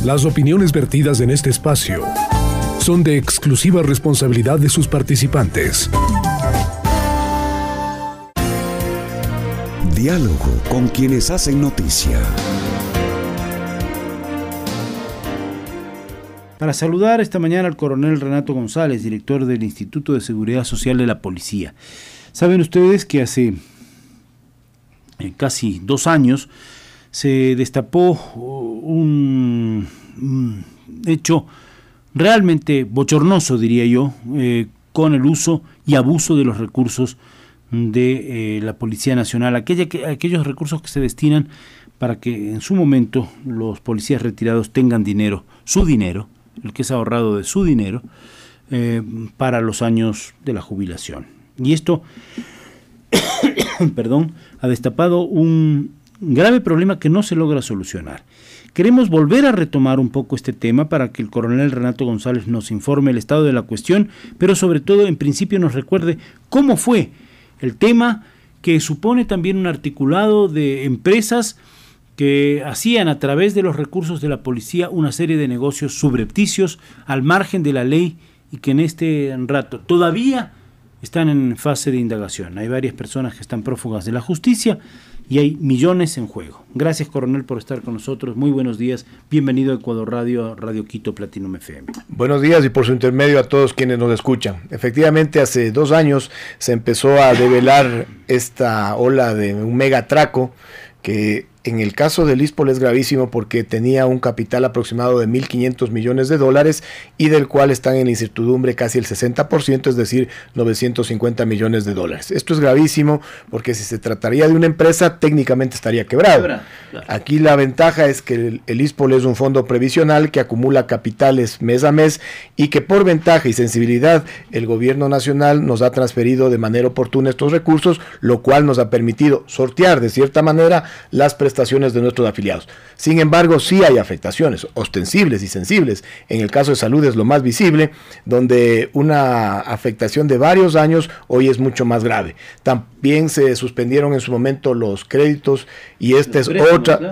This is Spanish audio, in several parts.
Las opiniones vertidas en este espacio son de exclusiva responsabilidad de sus participantes. Diálogo con quienes hacen noticia. Para saludar esta mañana al coronel Renato González, director del Instituto de Seguridad Social de la Policía. Saben ustedes que hace casi 2 años se destapó un hecho realmente bochornoso, diría yo, con el uso y abuso de los recursos de la Policía Nacional, aquellos recursos que se destinan para que en su momento los policías retirados tengan dinero, su dinero, el que es ahorrado de su dinero, para los años de la jubilación. Y esto, ha destapado un grave problema que no se logra solucionar. Queremos volver a retomar un poco este tema para que el coronel Renato González nos informe el estado de la cuestión, pero sobre todo, en principio, nos recuerde cómo fue el tema, que supone también un articulado de empresas que hacían a través de los recursos de la policía una serie de negocios subrepticios al margen de la ley y que en este rato todavía están en fase de indagación. Hay varias personas que están prófugas de la justicia y hay millones en juego. Gracias, coronel, por estar con nosotros. Muy buenos días. Bienvenido a Ecuador Radio, Radio Quito, Platinum FM. Buenos días y por su intermedio a todos quienes nos escuchan. Efectivamente, hace 2 años se empezó a develar esta ola de un megatraco que en el caso del ISPOL es gravísimo porque tenía un capital aproximado de $1.500 millones y del cual están en incertidumbre casi el 60%, es decir, $950 millones. Esto es gravísimo porque si se trataría de una empresa, técnicamente estaría quebrado. Claro. Aquí la ventaja es que el ISPOL es un fondo previsional que acumula capitales mes a mes y que por ventaja y sensibilidad el gobierno nacional nos ha transferido de manera oportuna estos recursos, lo cual nos ha permitido sortear de cierta manera las prestaciones de nuestros afiliados. Sin embargo, sí hay afectaciones ostensibles y sensibles. En el caso de salud es lo más visible, donde una afectación de varios años hoy es mucho más grave. También se suspendieron en su momento los créditos y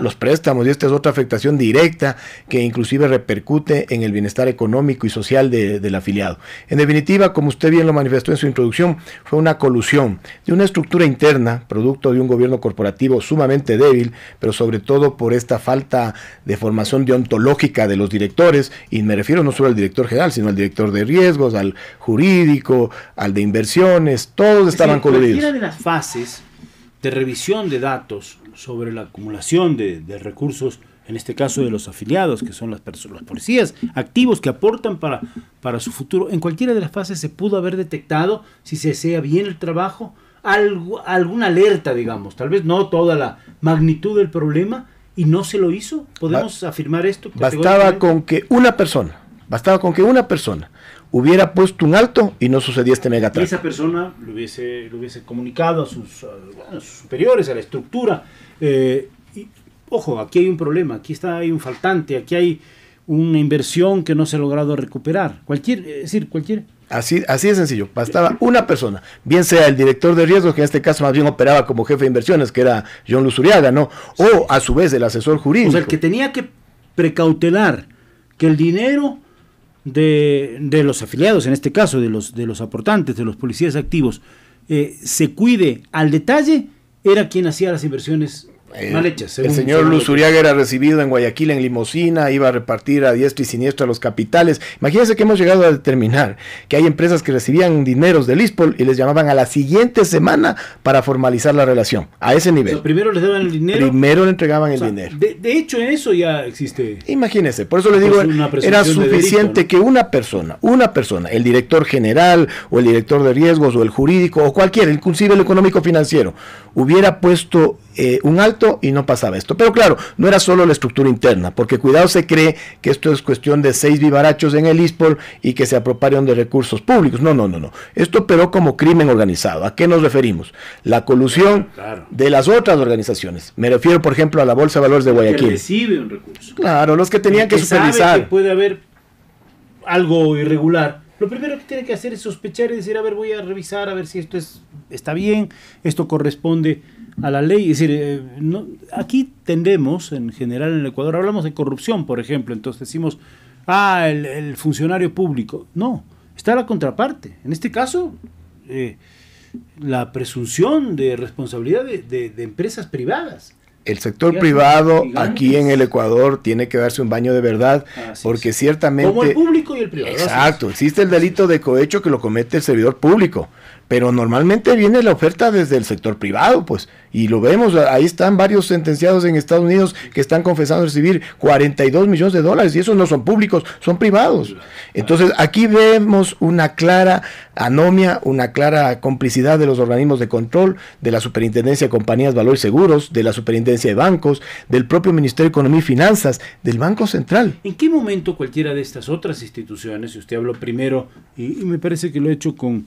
los préstamos, y esta es otra afectación directa que inclusive repercute en el bienestar económico y social del afiliado. En definitiva, como usted bien lo manifestó en su introducción, fue una colusión de una estructura interna, producto de un gobierno corporativo sumamente débil, pero sobre todo por esta falta de formación deontológica de los directores, y me refiero no solo al director general, sino al director de riesgos, al jurídico, al de inversiones, todos estaban coludidos. Cualquiera de las fases de revisión de datos sobre la acumulación de recursos, en este caso de los afiliados, que son los policías activos que aportan para su futuro, en cualquiera de las fases se pudo haber detectado, si se hacía bien el trabajo, alguna alerta, digamos, tal vez no toda la magnitud del problema, y no se lo hizo. ¿Podemos afirmar esto? Bastaba con que una persona hubiera puesto un alto y no sucedía este megatraco. Y esa persona lo hubiese comunicado a sus superiores, a la estructura. Ojo, aquí hay un problema, hay un faltante, aquí hay una inversión que no se ha logrado recuperar. Así de sencillo, bastaba una persona, bien sea el director de riesgos, que en este caso más bien operaba como jefe de inversiones, que era John Luzuriaga, ¿no? Sí. O a su vez el asesor jurídico. O sea, el que tenía que precautelar que el dinero de los afiliados, en este caso de los aportantes, de los policías activos, se cuide al detalle, era quien hacía las inversiones mal hechas. El señor Luzuriaga era recibido en Guayaquil en limusina, iba a repartir a diestra y siniestra los capitales. Imagínense que hemos llegado a determinar que hay empresas que recibían dineros del ISPOL y les llamaban a la siguiente semana para formalizar la relación, a ese nivel. O sea, primero les daban el dinero. Primero le entregaban el dinero. De hecho, en eso ya existe. Imagínense, por eso le digo, era suficiente delito, ¿no? que una persona, el director general o el director de riesgos o el jurídico o cualquiera, inclusive el económico financiero, hubiera puesto un alto y no pasaba esto. Pero claro, no era solo la estructura interna, porque cuidado, se cree que esto es cuestión de 6 vivarachos en el ISPOL y que se apropiaron de recursos públicos. No. Esto operó como crimen organizado. ¿A qué nos referimos? La colusión de las otras organizaciones. Me refiero, por ejemplo, a la Bolsa de Valores de Guayaquil. Que recibe un recurso. Claro, los que tenían que supervisar. Sabe que puede haber algo irregular. Lo primero que tiene que hacer es sospechar y decir, a ver, voy a revisar a ver si esto está bien, esto corresponde a la ley. Es decir, aquí tendemos, en general en el Ecuador, hablamos de corrupción, por ejemplo, entonces decimos, el funcionario público. No, está la contraparte. En este caso, la presunción de responsabilidad de empresas privadas. El sector privado aquí en el Ecuador tiene que darse un baño de verdad, porque ciertamente... Como el público y el privado. Exacto, existe el delito de cohecho que lo comete el servidor público, pero normalmente viene la oferta desde el sector privado, pues, y lo vemos, ahí están varios sentenciados en Estados Unidos que están confesando recibir $42 millones, y esos no son públicos, son privados. Entonces, aquí vemos una clara anomia, una clara complicidad de los organismos de control, de la Superintendencia de Compañías, Valores y Seguros, de la Superintendencia de Bancos, del propio Ministerio de Economía y Finanzas, del Banco Central. ¿En qué momento cualquiera de estas otras instituciones, si usted habló primero, y me parece que lo he hecho con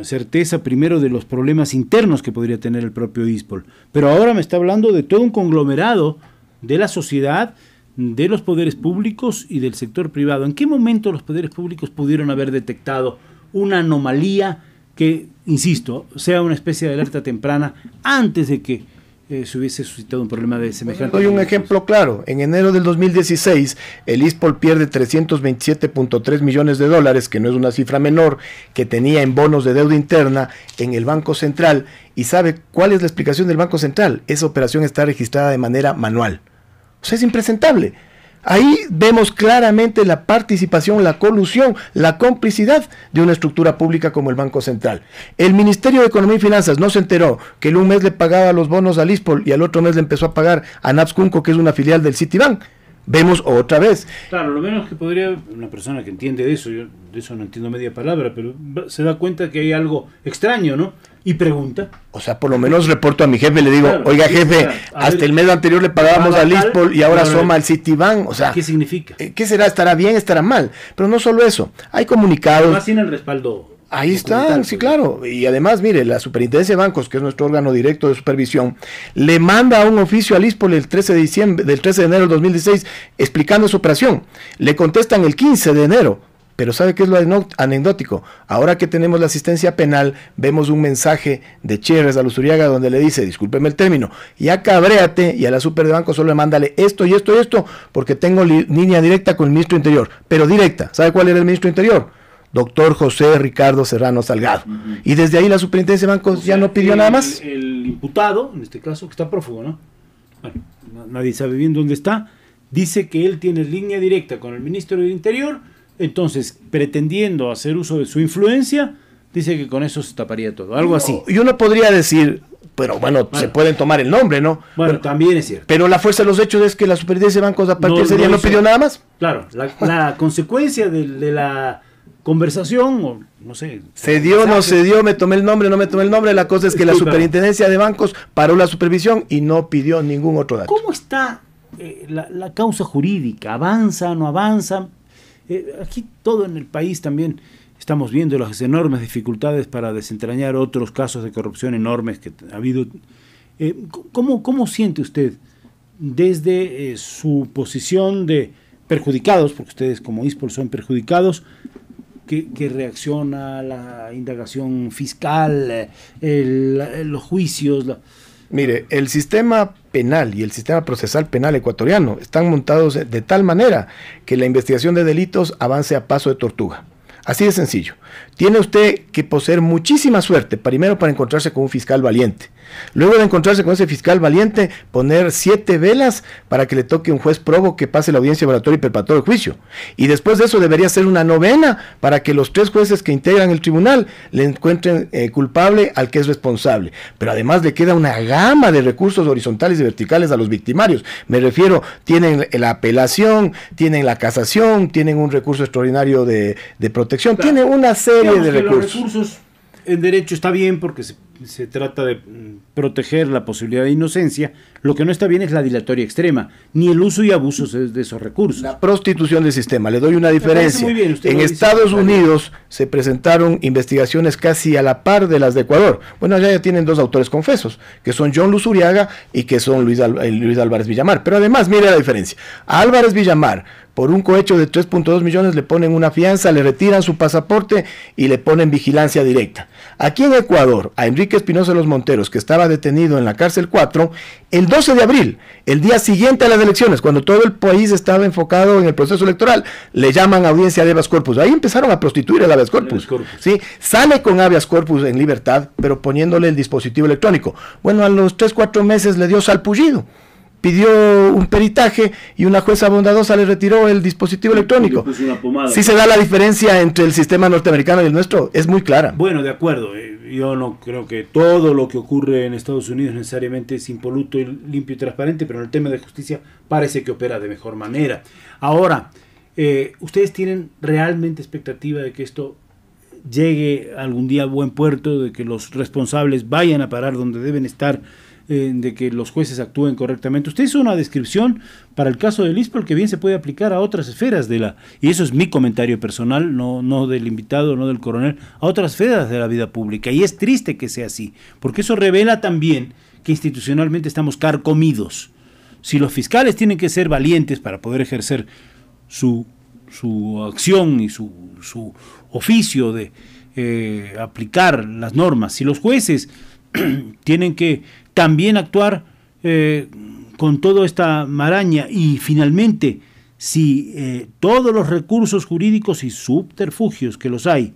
certeza, primero de los problemas internos que podría tener el propio ISPOL, pero ahora me está hablando de todo un conglomerado de la sociedad, de los poderes públicos y del sector privado? ¿En qué momento los poderes públicos pudieron haber detectado una anomalía que, insisto, sea una especie de alerta temprana antes de que se hubiese suscitado un problema de semejante? Doy un ejemplo claro. En enero del 2016, el ISPOL pierde $327.3 millones, que no es una cifra menor, que tenía en bonos de deuda interna en el Banco Central. ¿Y sabe cuál es la explicación del Banco Central? Esa operación está registrada de manera manual. O sea, es impresentable. Ahí vemos claramente la participación, la colusión, la complicidad de una estructura pública como el Banco Central. El Ministerio de Economía y Finanzas no se enteró que en un mes le pagaba los bonos al ISPOL y al otro mes le empezó a pagar a Naps Cunco, que es una filial del Citibank. Vemos otra vez. Claro, lo menos que podría, una persona que entiende de eso, yo de eso no entiendo media palabra, pero se da cuenta que hay algo extraño, ¿no? Y pregunta. O sea, por lo menos reporto a mi jefe, le digo, claro, oiga jefe, hasta el mes anterior le pagábamos al ISPOL y ahora soma al Citibank. O sea, ¿qué significa? ¿Qué será? ¿Estará bien? ¿Estará mal? Pero no solo eso, hay comunicados. Además tiene el respaldo. Ahí están, sí, claro. Y además, mire, la Superintendencia de Bancos, que es nuestro órgano directo de supervisión, le manda un oficio al ISPOL el 13 de enero del 2016 explicando su operación. Le contestan el 15 de enero. Pero ¿sabe qué es lo anecdótico? Ahora que tenemos la asistencia penal, vemos un mensaje de Cherres a Luzuriaga donde le dice, discúlpeme el término, ya cabréate, y a la super de banco solo le mándale esto y esto y esto, porque tengo línea directa con el ministro Interior. Pero directa. ¿Sabe cuál era el ministro Interior? Doctor José Ricardo Serrano Salgado. Y desde ahí la Superintendencia de Bancos ya no pidió nada más. El imputado, en este caso, que está prófugo, ¿no? Bueno, nadie sabe bien dónde está, dice que él tiene línea directa con el ministro del Interior. Entonces, pretendiendo hacer uso de su influencia, dice que con eso se taparía todo, algo así. Yo no podría decir, pero bueno, se pueden tomar el nombre, ¿no? Bueno, pero, también es cierto. Pero la fuerza de los hechos es que la Superintendencia de Bancos a partir de ese día no pidió nada más. Claro, la consecuencia de la conversación, o no sé. Se dio, no se dio, me tomé el nombre, no me tomé el nombre, la cosa es que la Superintendencia de Bancos paró la supervisión y no pidió ningún otro dato. ¿Cómo está la causa jurídica? ¿Avanza, no avanza? Aquí todo en el país también estamos viendo las enormes dificultades para desentrañar otros casos de corrupción enormes que ha habido. ¿Cómo siente usted desde su posición de perjudicados, porque ustedes como ISPOL son perjudicados, que reacciona la indagación fiscal, los juicios? Mire, el sistema penal y el sistema procesal penal ecuatoriano están montados de tal manera que la investigación de delitos avance a paso de tortuga. Así de sencillo. Tiene usted que poseer muchísima suerte, primero para encontrarse con un fiscal valiente. Luego de encontrarse con ese fiscal valiente, poner 7 velas para que le toque un juez probo que pase la audiencia evaluatoria y perpetuar el juicio. Y después de eso debería ser una novena para que los 3 jueces que integran el tribunal le encuentren culpable al que es responsable. Pero además le queda una gama de recursos horizontales y verticales a los victimarios. Me refiero, tienen la apelación, tienen la casación, tienen un recurso extraordinario de protección, claro. Tienen una serie de recursos. Los recursos en derecho está bien porque se trata de proteger la posibilidad de inocencia. Lo que no está bien es la dilatoria extrema, ni el uso y abuso de esos recursos. La prostitución del sistema. Le doy una diferencia. Muy bien, en Estados Unidos se presentaron investigaciones casi a la par de las de Ecuador. Bueno, allá ya tienen 2 autores confesos, que son John Luzuriaga y que son Luis Álvarez Villamar. Pero además, mire la diferencia. A Álvarez Villamar, por un cohecho de 3.2 millones, le ponen una fianza, le retiran su pasaporte y le ponen vigilancia directa. Aquí en Ecuador, a Enrique Enrique Espinosa de los Monteros, que estaba detenido en la cárcel 4, el 12 de abril, el día siguiente a las elecciones, cuando todo el país estaba enfocado en el proceso electoral, le llaman audiencia de habeas corpus. Ahí empezaron a prostituir el habeas corpus. ¿Sí? Sale con habeas corpus en libertad, pero poniéndole el dispositivo electrónico. Bueno, a los 3-4 meses le dio salpullido. Pidió un peritaje y una jueza bondadosa le retiró el dispositivo electrónico. Sí se da la diferencia entre el sistema norteamericano y el nuestro, es muy clara. Bueno, de acuerdo, yo no creo que todo lo que ocurre en Estados Unidos necesariamente es impoluto, limpio y transparente, pero en el tema de justicia parece que opera de mejor manera. Ahora, ¿ustedes tienen realmente expectativa de que esto llegue algún día a buen puerto, de que los responsables vayan a parar donde deben estar, de que los jueces actúen correctamente? Usted hizo una descripción para el caso del ISPOL que bien se puede aplicar a otras esferas y eso es mi comentario personal, no del invitado, no del coronel, a otras esferas de la vida pública, y es triste que sea así, porque eso revela también que institucionalmente estamos carcomidos. Si los fiscales tienen que ser valientes para poder ejercer su acción y su oficio de aplicar las normas, si los jueces tienen que también actuar con toda esta maraña, y finalmente si todos los recursos jurídicos y subterfugios que los hay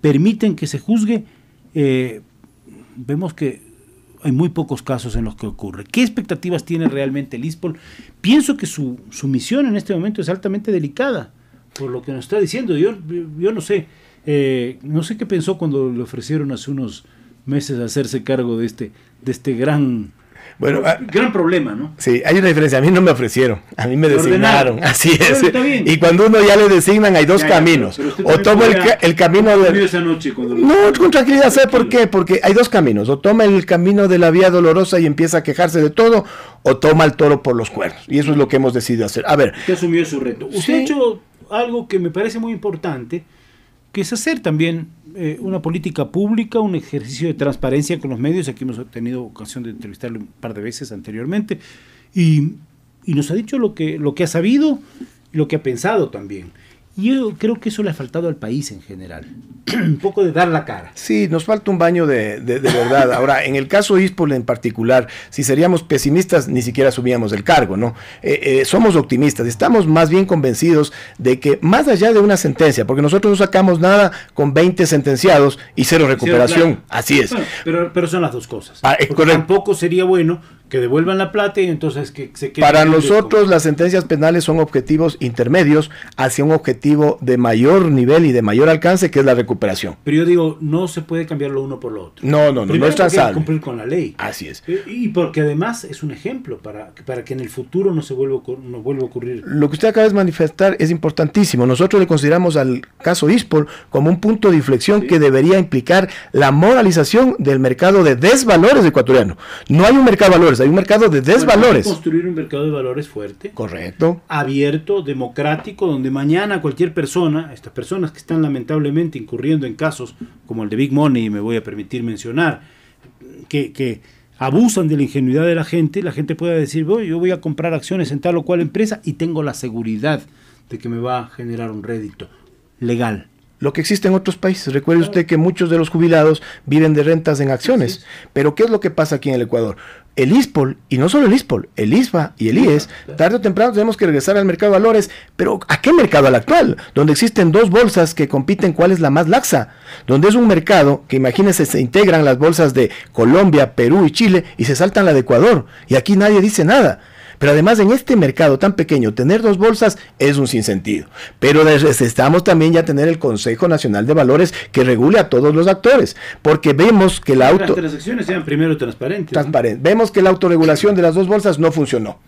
permiten que se juzgue, vemos que hay muy pocos casos en los que ocurre. ¿Qué expectativas tiene realmente el ISPOL? Pienso que su misión en este momento es altamente delicada, por lo que nos está diciendo. Yo no sé qué pensó cuando le ofrecieron hace unos meses hacerse cargo de este gran problema, ¿no? Sí, hay una diferencia. A mí no me ofrecieron, a mí me designaron. Así es. Y cuando uno ya le designan, hay dos caminos. O toma el camino de... esa noche no, con tranquilidad. ¿Sabe por qué? Porque hay dos caminos. O toma el camino de la vía dolorosa y empieza a quejarse de todo, o toma el toro por los cuernos. Y eso es lo que hemos decidido hacer. A ver. Usted asumió su reto. Usted ha hecho algo que me parece muy importante, que es hacer también una política pública, un ejercicio de transparencia con los medios. Aquí hemos tenido ocasión de entrevistarle un par de veces anteriormente, y nos ha dicho lo que ha sabido y lo que ha pensado también. Y yo creo que eso le ha faltado al país en general, un poco de dar la cara. Sí, nos falta un baño de verdad. Ahora, en el caso ISPOL en particular, si seríamos pesimistas, ni siquiera asumíamos el cargo, ¿no? Somos optimistas, estamos más bien convencidos de que más allá de una sentencia, porque nosotros no sacamos nada con 20 sentenciados y cero recuperación, claro. Así es. Bueno, pero son las dos cosas. Tampoco sería bueno que devuelvan la plata y entonces que se quede. Para nosotros las sentencias penales son objetivos intermedios hacia un objetivo de mayor nivel y de mayor alcance, que es la recuperación. Pero yo digo, no se puede cambiar lo uno por lo otro. No es trazable. Hay que cumplir con la ley. Así es. Y porque además es un ejemplo para que en el futuro no vuelva a ocurrir. Lo que usted acaba de manifestar es importantísimo. Nosotros le consideramos al caso ISPOL como un punto de inflexión que debería implicar la moralización del mercado de desvalores ecuatoriano. No hay un mercado de valores, hay un mercado de desvalores. Hay que construir un mercado de valores fuerte. Correcto. Abierto, democrático, donde mañana cualquier persona, estas personas que están lamentablemente incurriendo en casos como el de Big Money, y me voy a permitir mencionar, que abusan de la ingenuidad de la gente pueda decir, yo voy a comprar acciones en tal o cual empresa y tengo la seguridad de que me va a generar un rédito legal. Lo que existe en otros países. Recuerde usted que muchos de los jubilados viven de rentas en acciones. Sí. Pero ¿qué es lo que pasa aquí en el Ecuador? El ISPOL, y no solo el ISPOL, el ISVA y el IES, tarde o temprano tenemos que regresar al mercado de valores. ¿Pero a qué mercado? Al actual, donde existen dos bolsas que compiten cuál es la más laxa, donde es un mercado que, imagínense, se integran las bolsas de Colombia, Perú y Chile y se saltan la de Ecuador, y aquí nadie dice nada. Pero además en este mercado tan pequeño, tener dos bolsas es un sinsentido. Pero necesitamos también ya tener el Consejo Nacional de Valores que regule a todos los actores, porque vemos que las transacciones sean primero transparentes. Vemos que la autorregulación de las dos bolsas no funcionó.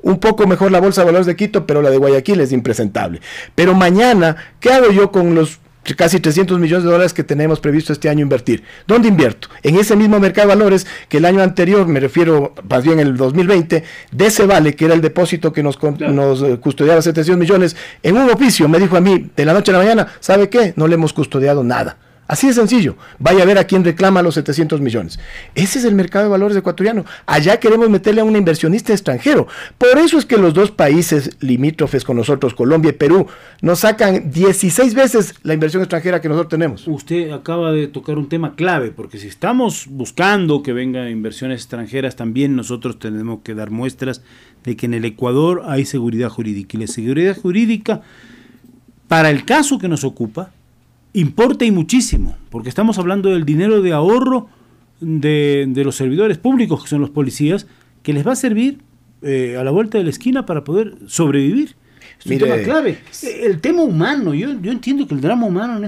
Un poco mejor la Bolsa de Valores de Quito, pero la de Guayaquil es impresentable. Pero mañana, ¿qué hago yo con los casi 300 millones de dólares que tenemos previsto este año invertir? ¿Dónde invierto? En ese mismo mercado de valores que el año anterior, me refiero más bien el 2020, de ese vale, que era el depósito que nos custodiaba 700 millones, en un oficio me dijo a mí, de la noche a la mañana, ¿sabe qué? No le hemos custodiado nada. Así de sencillo. Vaya a ver a quién reclama los 700 millones. Ese es el mercado de valores ecuatoriano. Allá queremos meterle a un inversionista extranjero. Por eso es que los dos países limítrofes con nosotros, Colombia y Perú, nos sacan 16 veces la inversión extranjera que nosotros tenemos. Usted acaba de tocar un tema clave, porque si estamos buscando que vengan inversiones extranjeras, también nosotros tenemos que dar muestras de que en el Ecuador hay seguridad jurídica. Y la seguridad jurídica, para el caso que nos ocupa, importa y muchísimo, porque estamos hablando del dinero de ahorro de los servidores públicos, que son los policías, que les va a servir a la vuelta de la esquina para poder sobrevivir. Es un tema clave. El tema humano, yo entiendo que el drama humano en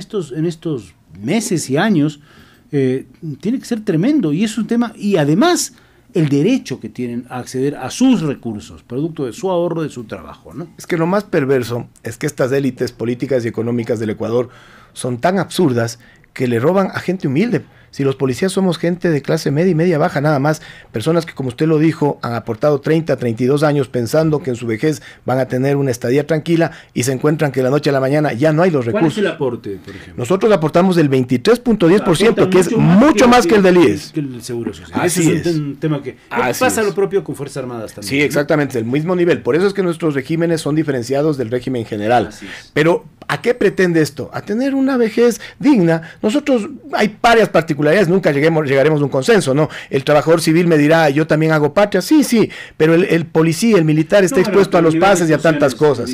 estos meses y años tiene que ser tremendo, y es un tema, y además el derecho que tienen a acceder a sus recursos, producto de su ahorro, de su trabajo, ¿no? Es que lo más perverso es que estas élites políticas y económicas del Ecuador son tan absurdas que le roban a gente humilde. Si los policías somos gente de clase media y media baja nada más, personas que, como usted lo dijo, han aportado 30, 32 años pensando que en su vejez van a tener una estadía tranquila y se encuentran que de la noche a la mañana ya no hay los recursos. ¿Cuál es el aporte, por ejemplo? Nosotros aportamos el 23.10%, que es mucho más que el del IES. Que el Seguro Social. Así es un tema que pasa lo propio con Fuerzas Armadas también. Sí, exactamente, el mismo nivel. Por eso es que nuestros regímenes son diferenciados del régimen general. Pero, ¿a qué pretende esto? A tener una vejez digna. Nosotros, hay varias particularidades, nunca llegaremos a un consenso, ¿no? El trabajador civil me dirá, yo también hago patria, sí, pero el policía, el militar está expuesto a los pases y a tantas cosas.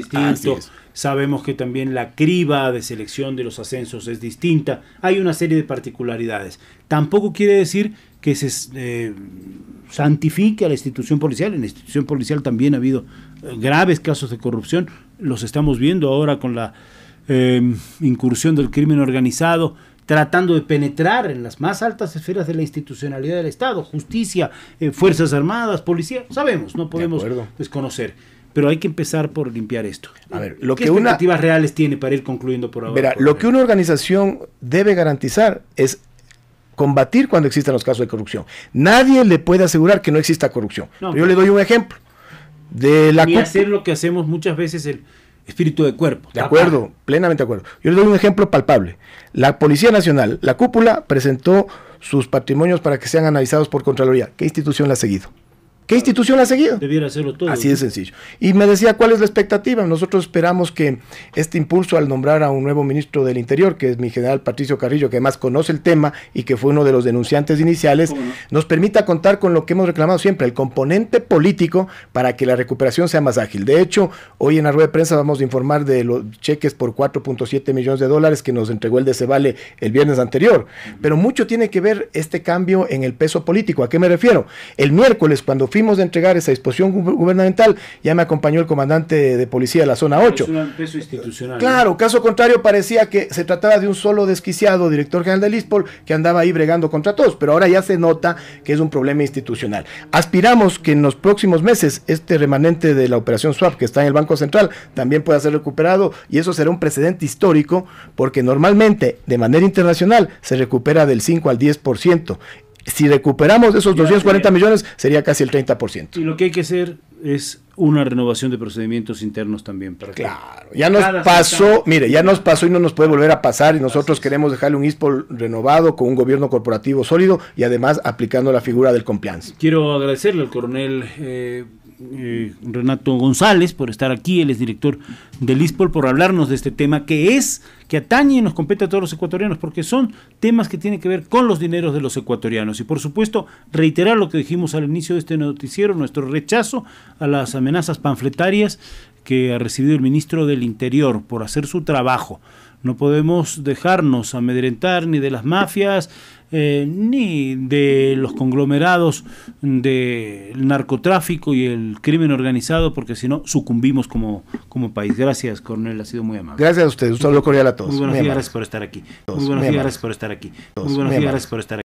Sabemos que también la criba de selección de los ascensos es distinta, hay una serie de particularidades. Tampoco quiere decir que se santifique a la institución policial. En la institución policial también ha habido graves casos de corrupción, los estamos viendo ahora con la incursión del crimen organizado, tratando de penetrar en las más altas esferas de la institucionalidad del Estado, justicia, Fuerzas Armadas, policía, sabemos, no podemos desconocer, pero hay que empezar por limpiar esto. A ver, ¿Qué expectativas reales tiene para ir concluyendo por ahora? Verá, lo que una organización debe garantizar es combatir cuando existan los casos de corrupción. Nadie le puede asegurar que no exista corrupción. No, yo le doy un ejemplo. Y hacer lo que hacemos muchas veces, el espíritu de cuerpo. De acuerdo, plenamente de acuerdo. Yo le doy un ejemplo palpable. La Policía Nacional, la cúpula, presentó sus patrimonios para que sean analizados por Contraloría. ¿Qué institución la ha seguido? ¿Qué institución la ha seguido? Debiera hacerlo todo. Así de sencillo. Y me decía, ¿cuál es la expectativa? Nosotros esperamos que este impulso al nombrar a un nuevo ministro del Interior, que es mi general Patricio Carrillo, que además conoce el tema y que fue uno de los denunciantes iniciales, nos permita contar con lo que hemos reclamado siempre, el componente político para que la recuperación sea más ágil. De hecho, hoy en la rueda de prensa vamos a informar de los cheques por 4.7 millones de dólares que nos entregó el DCVALE el viernes anterior. Pero mucho tiene que ver este cambio en el peso político. ¿A qué me refiero? El miércoles, cuando fuimos a entregar esa disposición gubernamental, ya me acompañó el comandante de policía de la zona 8. Es un peso institucional. Claro, ¿no? Caso contrario parecía que se trataba de un solo desquiciado director general del ISPOL que andaba ahí bregando contra todos, pero ahora ya se nota que es un problema institucional. Aspiramos que en los próximos meses este remanente de la operación SWAP que está en el Banco Central también pueda ser recuperado, y eso será un precedente histórico porque normalmente de manera internacional se recupera del 5 al 10%. Si recuperamos esos 240 millones, sería casi el 30%. Y lo que hay que hacer es una renovación de procedimientos internos también. Claro, ya nos pasó, mire, ya nos pasó y no nos puede volver a pasar, y nosotros queremos dejarle un ISPOL renovado, con un gobierno corporativo sólido y además aplicando la figura del compliance. Quiero agradecerle al coronel Renato González por estar aquí. Él es director del ISPOL, por hablarnos de este tema que atañe y nos compete a todos los ecuatorianos, porque son temas que tienen que ver con los dineros de los ecuatorianos. Y por supuesto, reiterar lo que dijimos al inicio de este noticiero, nuestro rechazo a las amenazas panfletarias que ha recibido el ministro del Interior por hacer su trabajo. No podemos dejarnos amedrentar ni de las mafias, ni de los conglomerados del narcotráfico y el crimen organizado, porque si no sucumbimos como país. Gracias, coronel, ha sido muy amable. Gracias a ustedes, un saludo cordial a todos. Muy buenos días, gracias por estar aquí. Muy buenos días, gracias por estar aquí. Muy buenos días, gracias por estar aquí.